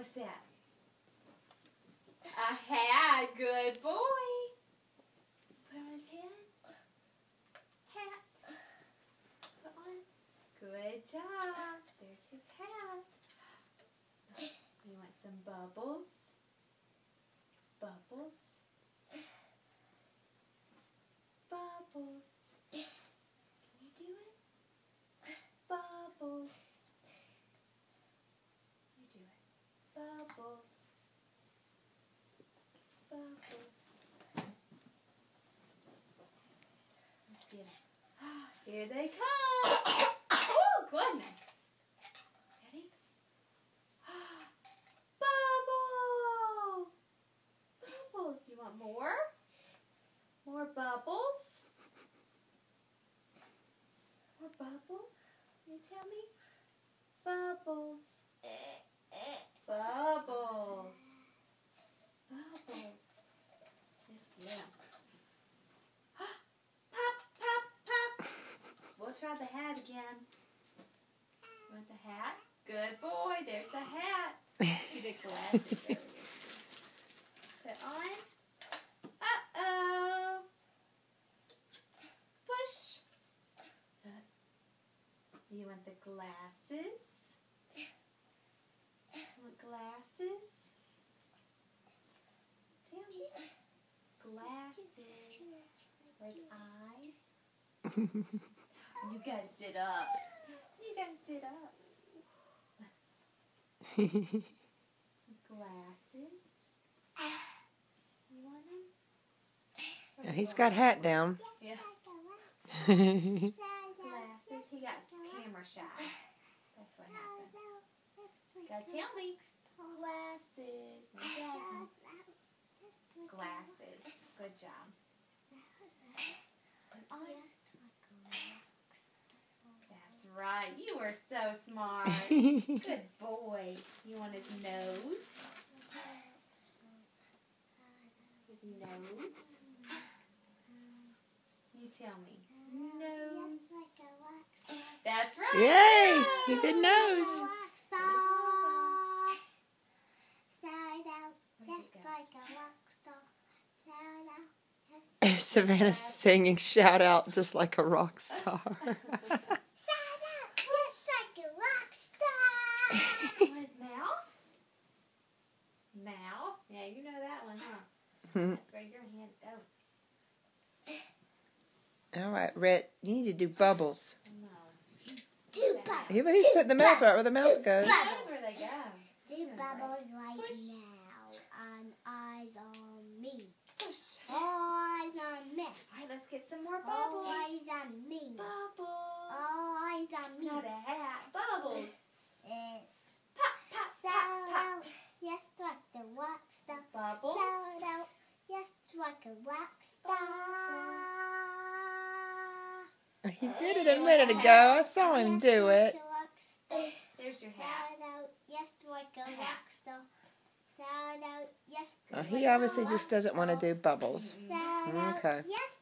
What's that? A hat. Good boy. Put on his head. Hat. Put on. Good job. There's his hat. You want some bubbles? Bubbles. Bubbles. Can you do it? Bubbles. You do it. Bubbles. Bubbles. Let's get it. Here they come. Oh, goodness. Ready? Bubbles. Bubbles. You want more? More bubbles? More bubbles? Can you tell me? Bubbles. Bubbles. Bubbles. Let's get them. Pop, pop, pop. We'll try the hat again. You want the hat? Good boy. There's the hat. The glasses. There we go. Put on. Uh-oh. Push. You want the glasses? You want glasses? Tell me. Glasses. Where's eyes? You guys sit up. You guys sit up. Glasses. You want them? And he's got hat down. Yeah. Glasses. He got camera shy. That's what happened. Gotta tell me. Glasses. Glasses. Good job. That's right. You were so smart. Good boy. You want his nose? His nose? You tell me. Nose. That's right. Yay! He did nose. Savannah's singing "Shout Out" just like a rock star. His mouth? Mouth? Yeah, you know that one, huh? That's where your hands go. All right, Rhett, you need to do bubbles. No. Do bubbles. He's putting the mouth right where the mouth goes. He knows where they go. Do bubbles right Push. now. And eyes on me. Push. Eyes on me. All right, let's get some more All bubbles. eyes on me. Bubbles. All eyes on me. Not a hat. Bubbles. It's Pop, pop, shout pop, pop. out, yes, like the rock star. Bubbles. Shout out, yes, like a rock star. He did it a minute ago. I saw him do it. There's your hat. Shout out, yes, like a Hat. rock star. Shout out, yes. He obviously just doesn't want to do bubbles. Shout out, Okay. yes,